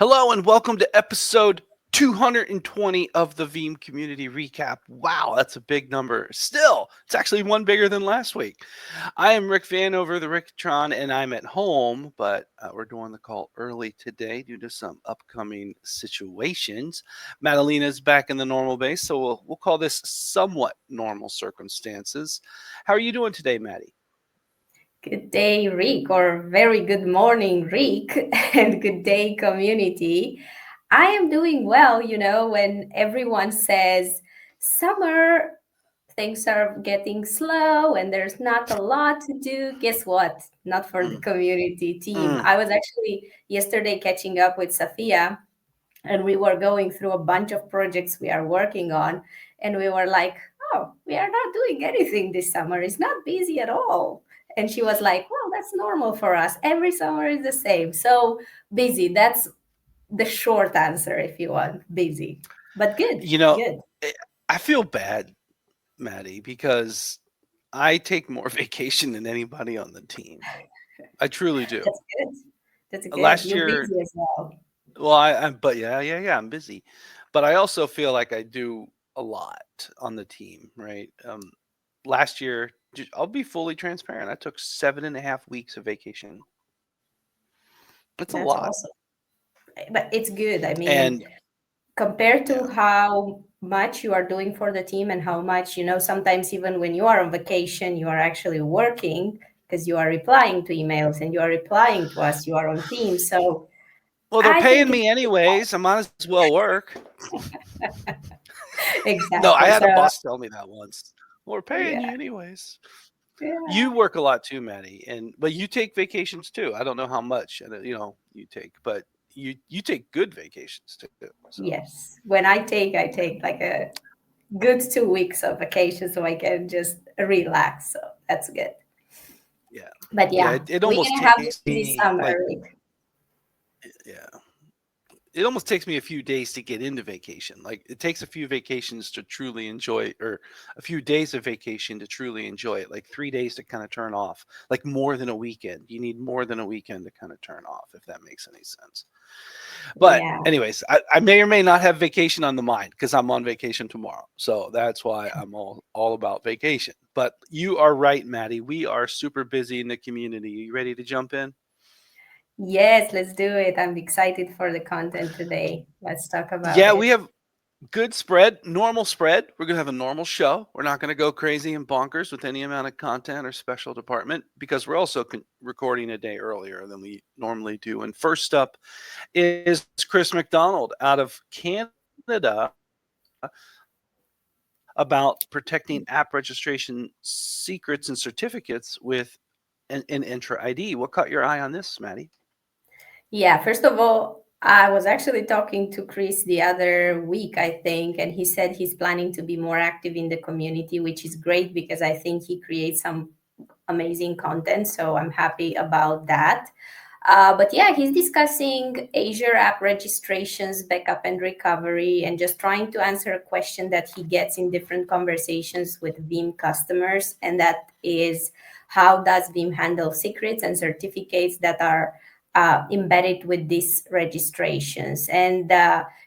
Hello and welcome to episode 220 of the Veeam Community Recap. Wow, that's a big number. Still, it's actually one bigger than last week. I am Rick Vanover, the Ricktron, and I'm at home, but we're doing the call early today due to some upcoming situations. Madalena's back in the normal base, so we'll call this somewhat normal circumstances. How are you doing today, Maddie? Good day, Rick, or very good morning, Rick, and good day, community. I am doing well, when everyone says summer, things are getting slow and there's not a lot to do. Guess what? Not for the Mm, community team. mm. I was actually yesterday catching up with Safia, and we were going through a bunch of projects we are working on, and we were like, oh, we are not doing anything this summer. It's not busy at all. And she was like, well, that's normal for us. Every summer is the same. So busy. That's the short answer, if you want. Busy. But good. You know, Good. eh, I feel bad, Maddie, because I take more vacation than anybody on the team. I truly do. That's good. That's good. Last You're year, busy as well. well, but yeah, I'm busy, but I also feel like I do a lot on the team, right? Last year, I'll be fully transparent. I took 7.5 weeks of vacation. It's a That's lot, awesome. But it's good. I mean, and compared yeah, to how much you are doing for the team and how much, sometimes even when you are on vacation, you are actually working because you are replying to emails and you are replying to us, you are on Teams. So well, they're I paying think it's me anyways. I might as well work. No, I exactly. had a So, boss tell me that once. Well, we're paying yeah, you anyways. You yeah, work a lot too, Maddie, but you take vacations too. I don't know how much you take, but you take good vacations too. So yes. When I take like a good 2 weeks of vacation so I can just relax. So that's good. yeah, But yeah. yeah, It we're almost going to have this takes busy me summer. like yeah, it almost takes me a few days to get into vacation. Like it takes a few vacations to truly enjoy, or a few days of vacation to truly enjoy it. Like 3 days to kind of turn off. Like more than a weekend. You need more than a weekend to kind of turn off, if that makes any sense. But Yeah. anyways, I may or may not have vacation on the mind because I'm on vacation tomorrow. So that's why I'm all about vacation. But you are right, Maddie. We are super busy in the community. You ready to jump in? Yes, let's do it. I'm excited for the content today. Let's talk about Yeah, we it. have good spread, normal spread. We're going to have a normal show. We're not going to go crazy and bonkers with any amount of content or special department because we're also recording a day earlier than we normally do. And first up is Chris McDonald out of Canada about protecting app registration secrets and certificates with an Entra ID. What caught your eye on this, Maddie? Yeah, first of all, I was actually talking to Chris the other week, I think, and he said he's planning to be more active in the community, which is great because I think he creates some amazing content. So I'm happy about that. But yeah, he's discussing Azure app registrations, backup and recovery, and just trying to answer a question that he gets in different conversations with Veeam customers. And that is, how does Veeam handle secrets and certificates that are embedded with these registrations? And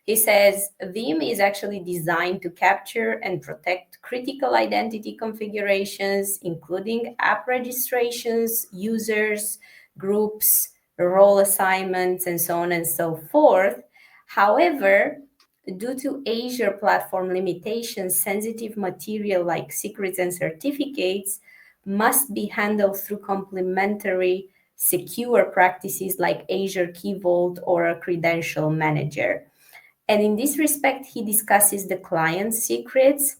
he says Veeam is actually designed to capture and protect critical identity configurations, including app registrations, users, groups, role assignments, and so on and so forth. However, due to Azure platform limitations, sensitive material like secrets and certificates must be handled through complementary secure practices like Azure Key Vault or a credential manager. And in this respect, he discusses the client secrets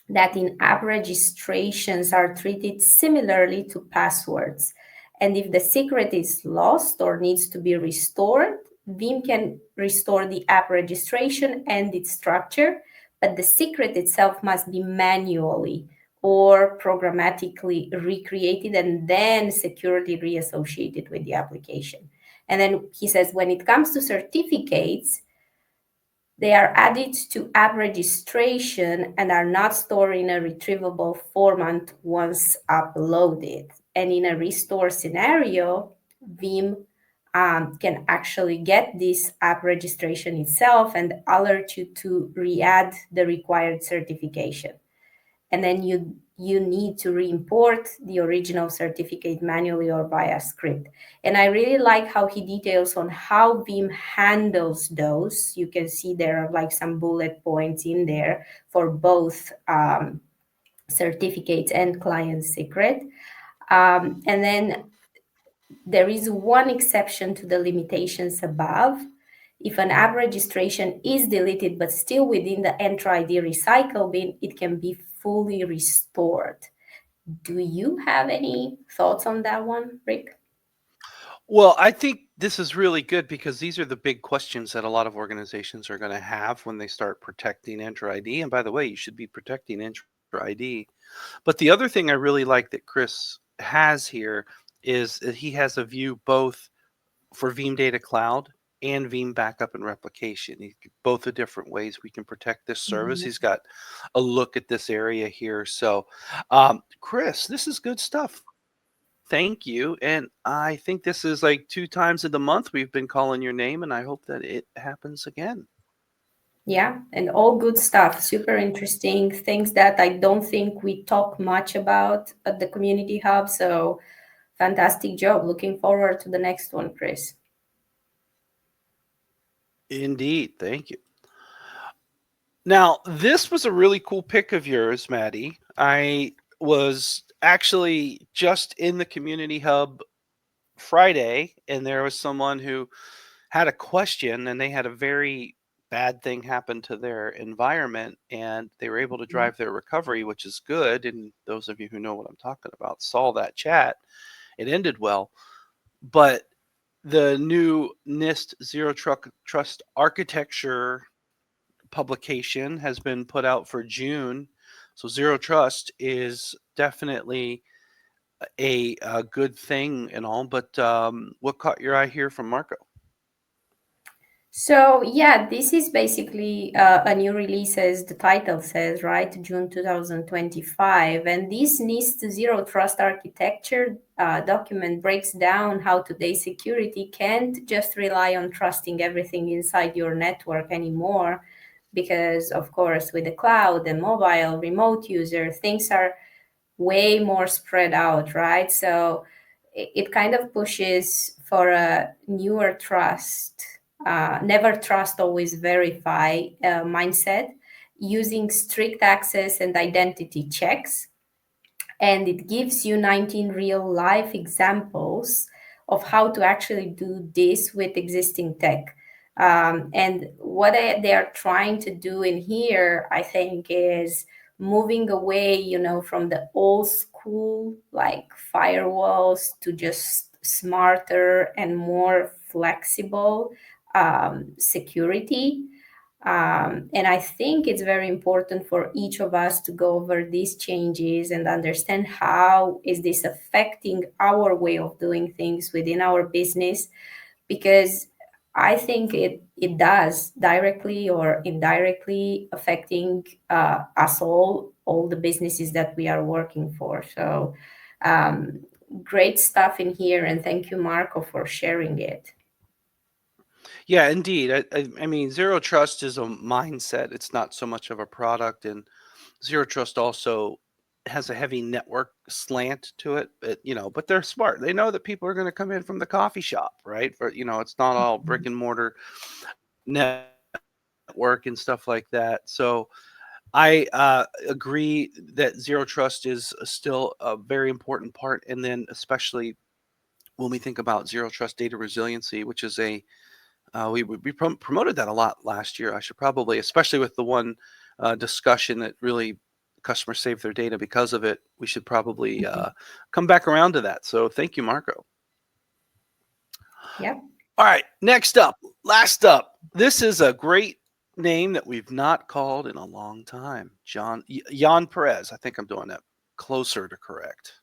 that in app registrations are treated similarly to passwords. And if the secret is lost or needs to be restored, Veeam can restore the app registration and its structure, but the secret itself must be manually or programmatically recreated and then securely reassociated with the application. And then he says when it comes to certificates, they are added to app registration and are not stored in a retrievable format once uploaded. And in a restore scenario, Veeam can actually get this app registration itself and alert you to re-add the required certification. And then you need to re-import the original certificate manually or via script. And I really like how he details on how Veeam handles those. You can see there are like some bullet points in there for both certificates and client secret. And then there is one exception to the limitations above. If an app registration is deleted but still within the Entra ID recycle bin, it can be fully restored. Do you have any thoughts on that one, Rick? Well, I think this is really good because these are the big questions that a lot of organizations are going to have when they start protecting Entra ID. And by the way, you should be protecting Entra ID. But the other thing I really like that Chris has here is that he has a view both for Veeam Data Cloud and Veeam Backup and Replication. Both the different ways we can protect this service. Mhm. He's got a look at this area here. So, Chris, this is good stuff. Thank you. And I think this is like 2 times in the month we've been calling your name, and I hope that it happens again. Yeah, and all good stuff. Super interesting things that I don't think we talk much about at the Community Hub. So, fantastic job. Looking forward to the next one, Chris. Indeed. Thank you. Now, this was a really cool pick of yours, Maddie. I was actually just in the Community Hub Friday, and there was someone who had a question, and they had a very bad thing happen to their environment, and they were able to drive their recovery, which is good. And those of you who know what I'm talking about saw that chat. It ended well. But the new NIST Zero Trust Architecture publication has been put out for June. So Zero Trust is definitely a good thing and all. But what caught your eye here from Marco? So yeah, this is basically a new release, as the title says, right? June 2025. And this NIST Zero Trust Architecture document breaks down how today's security can't just rely on trusting everything inside your network anymore. Because, of course, with the cloud and mobile, remote user, things are way more spread out, right? So it kind of pushes for a newer trust, never trust, always verify mindset using strict access and identity checks. And it gives you 19 real life examples of how to actually do this with existing tech. And what they are trying to do in here, I think, is moving away, from the old school like firewalls to just smarter and more flexible security. And I think it's very important for each of us to go over these changes and understand how is this affecting our way of doing things within our business, because I think it does directly or indirectly affecting us all the businesses that we are working for. So um, great stuff in here, and thank you, Marco, for sharing it. Yeah, indeed. I mean, Zero Trust is a mindset. It's not so much of a product. And Zero Trust also has a heavy network slant to it. But they're smart. They know that people are going to come in from the coffee shop, right? It's not all brick and mortar network and stuff like that. So I agree that Zero Trust is still a very important part. And then especially when we think about Zero Trust data resiliency, which is we promoted that a lot last year. I should probably, especially with the one discussion that really customers save their data because of it, we should probably Mhm. come back around to that. So thank you, Marco. Yeah. All right, last up. This is a great name that we've not called in a long time. Jan Perez. I think I'm doing that closer to correct.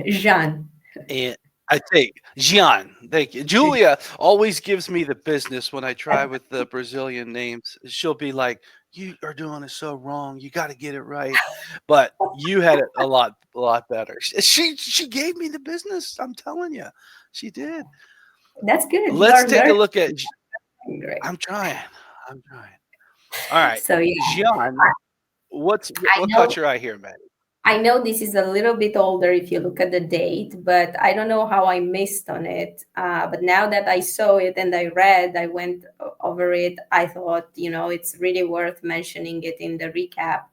Jean. And I think Gian. Thank you. Julia always gives me the business when I try with the Brazilian names. She'll be like, "You are doing it so wrong. You got to get it right." But you had it a lot better. She gave me the business. I'm telling you, she did. That's good. You Let's are take a learning. look at. Great. I'm trying. I'm trying. All right, So yeah, Gian, I what caught know. your eye here, man? I know this is a little bit older if you look at the date, but I don't know how I missed on it. But now that I saw it and I went over it, I thought, it's really worth mentioning it in the recap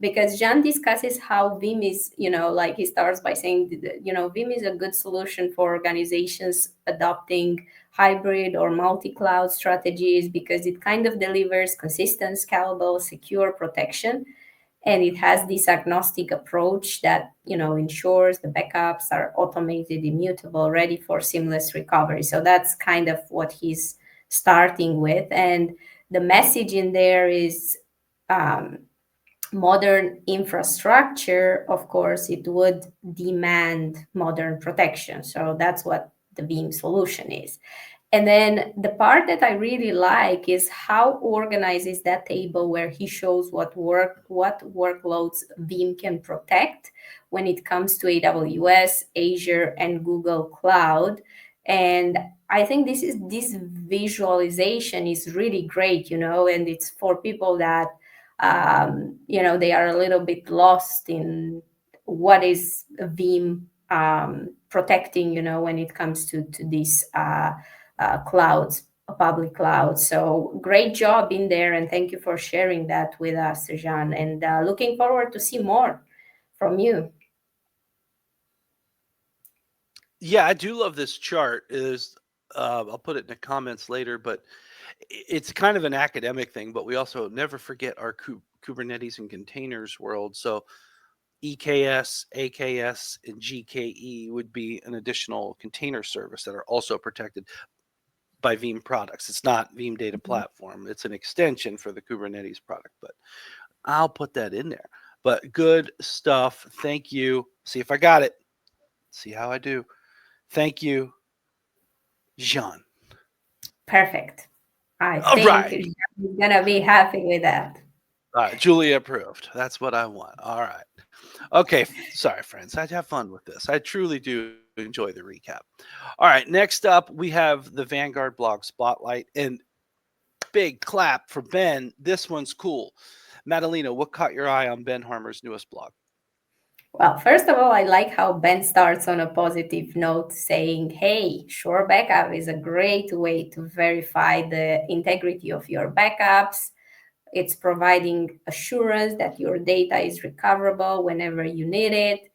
because Jean discusses how Veeam is, like he starts by saying, Veeam is a good solution for organizations adopting hybrid or multi-cloud strategies because it kind of delivers consistent, scalable, secure protection, and it has this agnostic approach that ensures the backups are automated, immutable, ready for seamless recovery. So that's kind of what he's starting with, and the message in there is um, modern infrastructure, of course, it would demand modern protection. So that's what the Veeam solution is. And then the part that I really like is how organized is that table where he shows what workloads Veeam can protect when it comes to AWS, Azure, and Google Cloud. And I think this visualization is really great, and it's for people that they are a little bit lost in what is Veeam protecting, when it comes to these clouds, public clouds. So great job in there, and thank you for sharing that with us, Jean. And looking forward to see more from you. Yeah, I do love this chart. I'll put it in the comments later, but it's kind of an academic thing. But we also never forget our Kubernetes and containers world. So EKS, AKS, and GKE would be an additional container service that are also protected by Veeam products. It's not Veeam Data Platform. It's an extension for the Kubernetes product, but I'll put that in there. But good stuff. Thank you. See if I got it. See how I do. Thank you, Jean. Perfect. I All think right. you're gonna be happy with that. All right. Julia approved. That's what I want. All right. Okay. Sorry, friends. I'd have fun with this. I truly do enjoy the recap. All right. Next up, we have the Vanguard blog spotlight. And big clap for Ben. This one's cool. Madalena, what caught your eye on Ben Harmer's newest blog? Well, first of all, I like how Ben starts on a positive note saying, hey, SureBackup is a great way to verify the integrity of your backups. It's providing assurance that your data is recoverable whenever you need it.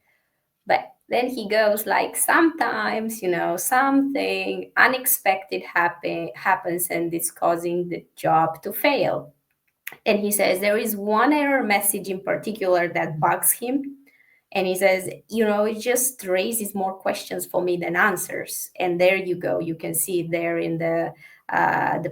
But then he goes like, sometimes, something unexpected happens and it's causing the job to fail. And he says there is one error message in particular that bugs him. And he says, it just raises more questions for me than answers. And there you go. You can see it there in the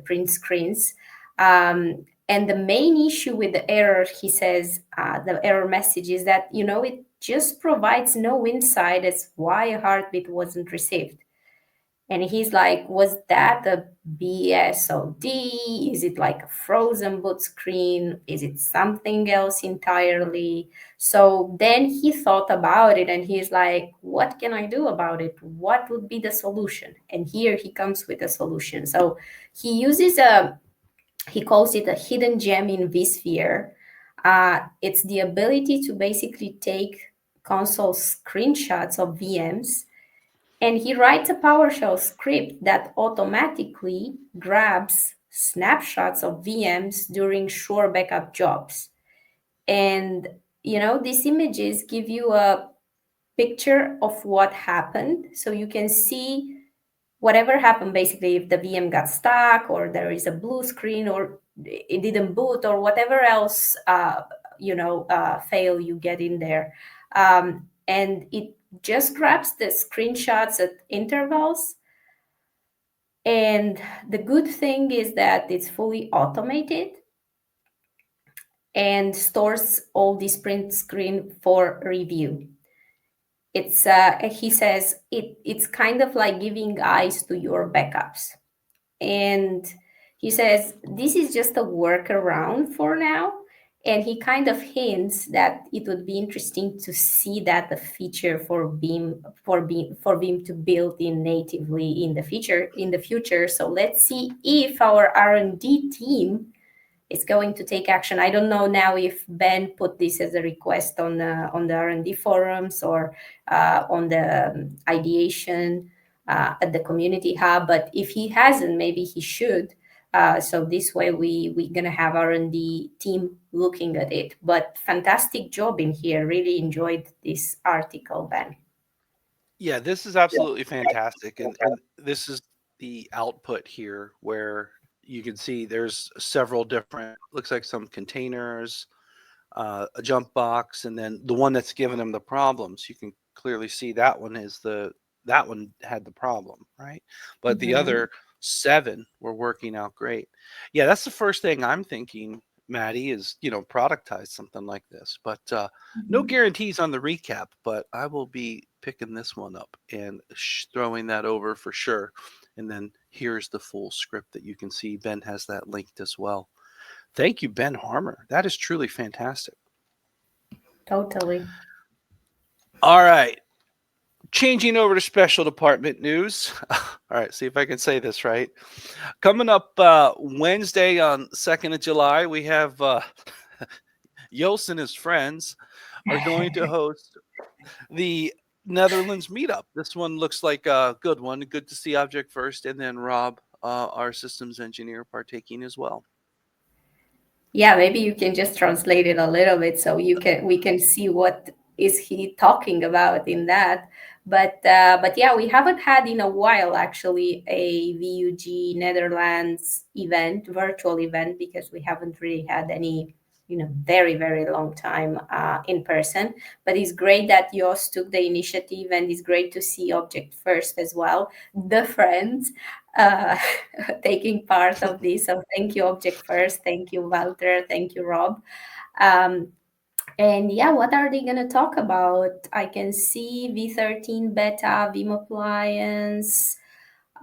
print screens. And the main issue with the error, he says, the error message is that, it just provides no insight as why a heartbeat wasn't received. And he's like, was that a BSOD? Is it like a frozen boot screen? Is it something else entirely? So then he thought about it and he's like, what can I do about it? What would be the solution? And here he comes with a solution. So he uses he calls it a hidden gem in vSphere. It's the ability to basically take console screenshots of VMs, and he writes a PowerShell script that automatically grabs snapshots of VMs during SureBackup jobs. And, these images give you a picture of what happened. So you can see whatever happened, basically, if the VM got stuck or there is a blue screen or it didn't boot or whatever else, fail you get in there. And it just grabs the screenshots at intervals. And the good thing is that it's fully automated and stores all these print screen for review. It's he says it's kind of like giving eyes to your backups. And he says this is just a workaround for now, And he kind of hints that it would be interesting to see that the feature for Veeam to build in natively in the future. So let's see if our R&D team is going to take action. I don't know now if Ben put this as a request on the R&D forums or on the ideation at the community hub, but if he hasn't, maybe he should. So this way we're gonna have R&D team looking at it. But fantastic job in here. Really enjoyed this article, Ben. Yeah, this is absolutely fantastic. And this is the output here where you can see there's several different, looks like some containers, a jump box, and then the one that's giving them the problems. You can clearly see that one had the problem, right? But the Mm-hmm. other 7 were working out great. Yeah, that's the first thing I'm thinking, Maddie, is productize something like this. But no Mm-hmm. guarantees on the recap. But I will be picking this one up and throwing that over for sure. And then here's the full script that you can see. Ben has that linked as well. Thank you, Ben Harmer. That is truly fantastic. Totally. All right. Changing over to special department news. All right, see if I can say this right. Coming up Wednesday on 2nd of July, we have Jos and his friends are going to host the Netherlands meetup. This one looks like a good one. Good to see Object First, and then Rob, our systems engineer, partaking as well. Yeah, maybe you can just translate it a little bit so we can see what is he talking about in that. But yeah, we haven't had in a while actually a VUG Netherlands event, virtual event, because we haven't really had any, very long time in person. But it's great that Jos took the initiative, and it's great to see Object First as well, the friends uh, taking part of this. So thank you, Object First. Thank you, Walter. Thank you, Rob. Um, and yeah, what are they going to talk about? I can see V13 beta, Veeam appliance,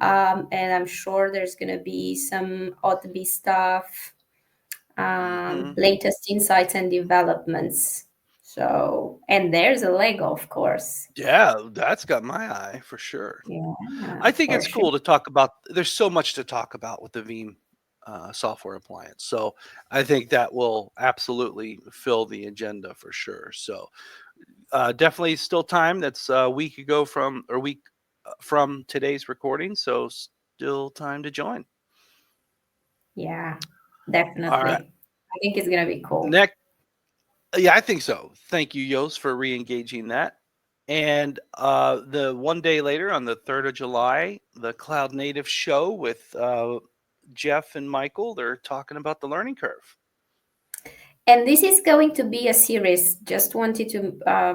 and I'm sure there's going to be some OTB stuff, Hmm. latest insights and developments. So, and there's a Lego, of course. Yeah, that's got my eye for sure. Yeah, I think for it's sure. cool to talk about. There's so much to talk about with the Veeam software appliance. So I think that will absolutely fill the agenda for sure. So definitely still time. That's a week ago from or week from today's recording. So still time to join. Yeah, All right. definitely. I think it's going to be cool. Next. Yeah, I think so. Thank you, Yost, for re-engaging that. And the one day later, on the 3rd of July, the Cloud Native show with Jeff and Michael, they're talking about the learning curve. And this is going to be a series. Just wanted to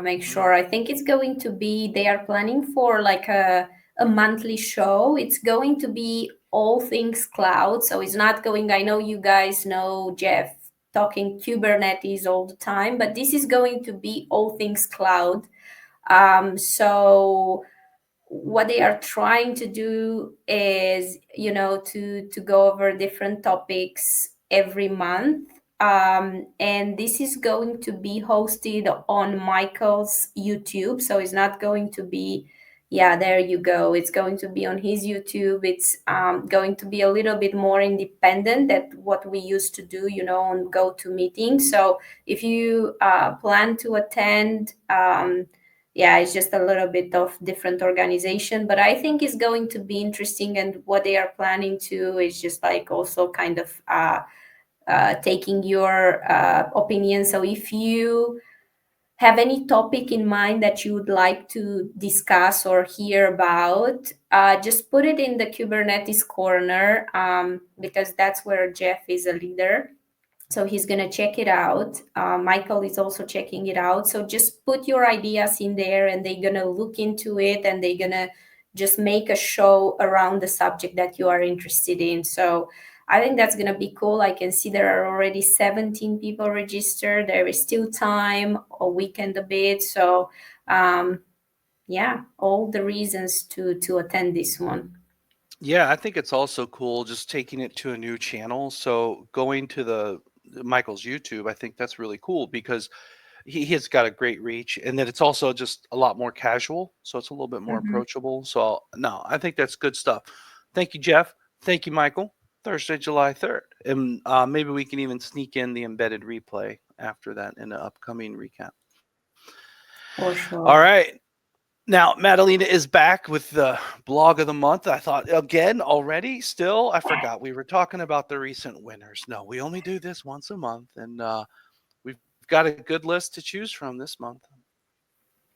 make Mm. sure. I think it's going to be, they are planning for like a monthly show. It's going to be all things cloud. So it's not going, I know you guys know Jeff talking Kubernetes all the time, but this is going to be all things cloud. So what they are trying to do is to go over different topics every month, and this is going to be hosted on Michael's YouTube, so it's not going to be, yeah, there you go, it's going to be on his YouTube. It's going to be a little bit more independent than what we used to do on GoToMeeting. So if you plan to attend, yeah, it's just a little bit of different organization, but I think it's going to be interesting. And what they are planning to is just like also kind of taking your opinion. So if you have any topic in mind that you would like to discuss or hear about, just put it in the Kubernetes corner, because that's where Jeff is a leader. So he's going to check it out. Michael is also checking it out. So just put your ideas in there, and they're going to look into it, and they're going to just make a show around the subject that you are interested in. So I think that's going to be cool. I can see there are already 17 people registered. There is still time, a weekend a bit. So yeah, all the reasons to attend this one. Yeah, I think it's also cool just taking it to a new channel. So going to Michael's YouTube. I think that's really cool because he has got a great reach, and then it's also just a lot more casual, so it's a little bit more Mhm. approachable. So no, I think that's good stuff. Thank you, Jeff. Thank you, Michael. Thursday, July 3rd, and maybe we can even sneak in the embedded replay after that in the upcoming recap. For All sure. right. Now, Madalena is back with the blog of the month. I thought, again, already, still, I forgot we were talking about the recent winners. No, we only do this once a month, and we've got a good list to choose from this month.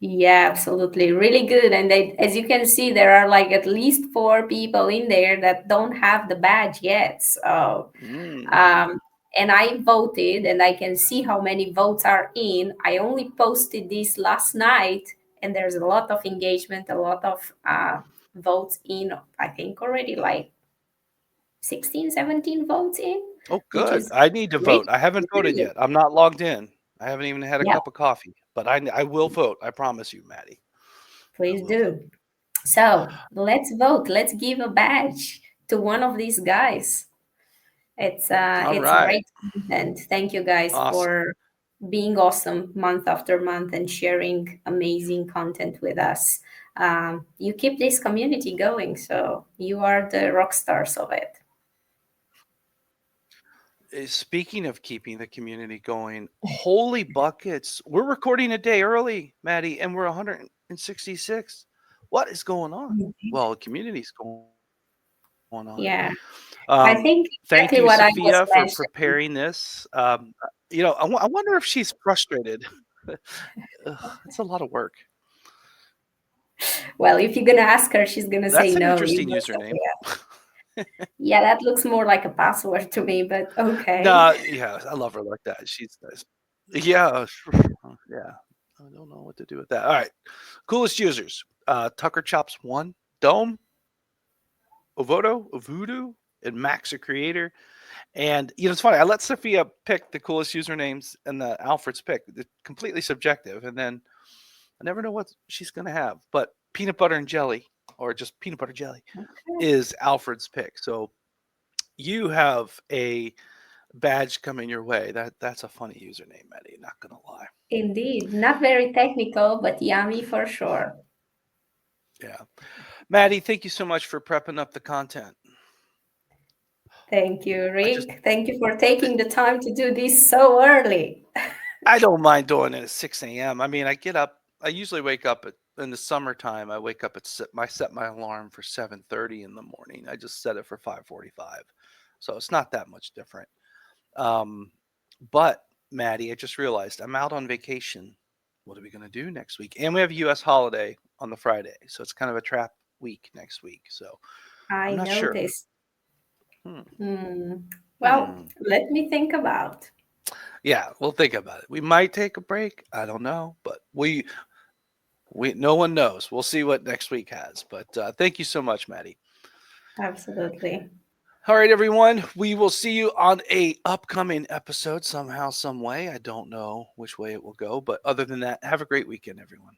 Yeah, absolutely. Really good. And as you can see, there are like at least 4 people in there that don't have the badge yet. So, Mm. um, and I voted, and I can see how many votes are in. I only posted this last night, and there's a lot of engagement, a lot of votes in. I think already like 16, 17 votes in, Oh, which good. is I need to really, vote. I haven't voted really good. yet. I'm not logged in. I haven't even had a Yeah, cup of coffee, but I will vote. I promise you, Maddie. I please will vote. do. So let's vote. Let's give a badge to one of these guys. All It's right. great content. Thank you guys Awesome. for being awesome month after month and sharing amazing content with us. You keep this community going, so you are the rock stars of it. Speaking of keeping the community going, holy buckets. We're recording a day early, Maddie, and we're 166. What is going on? Mhm. Well, the community's going on. Yeah, I think Thank exactly you, what I was Sophia, for mentioning. preparing this. I wonder if she's frustrated. Ugh, it's a lot of work. Well, if you're gonna ask her, she's gonna say That's an no. You interesting know, username. yeah, that looks more like a password to me, but okay. No, yeah, I love her like that. She's nice. Yeah, yeah. I don't know what to do with that. All right. Coolest users. Tucker Chops 1, Dome, Voodoo, and Max a Creator. And it's funny. I let Sophia pick the coolest usernames and the Alfred's pick. They're completely subjective, and then I never know what she's gonna have. But peanut butter and jelly, or just peanut butter jelly, is Alfred's pick. So you have a badge coming your way. That's a funny username, Maddie. Not gonna lie. Indeed, not very technical, but yummy for sure. Yeah, Maddie, thank you so much for prepping up the content. Thank you, I just Rick. Thank you for taking the time to do this so early. I don't mind doing it at 6 a.m. I mean, I get up. I usually wake up in the summertime. I wake up at set my alarm for 7:30 in the morning. I just set it for 5:45, so it's not that much different. Um, but Maddie, I just realized I'm out on vacation. What are we gonna do next week? And we have a U.S. holiday on the Friday, so it's kind of a trap week next week. So I'm I not sure. noticed. Hmm. Well, Hmm. let me think about. Yeah, we'll think about it. We might take a break. I don't know, but we no one knows. We'll see what next week has. But thank you so much, Maddie. Absolutely. All right, everyone. We will see you on a upcoming episode somehow, some way. I don't know which way it will go, but other than that, have a great weekend, everyone.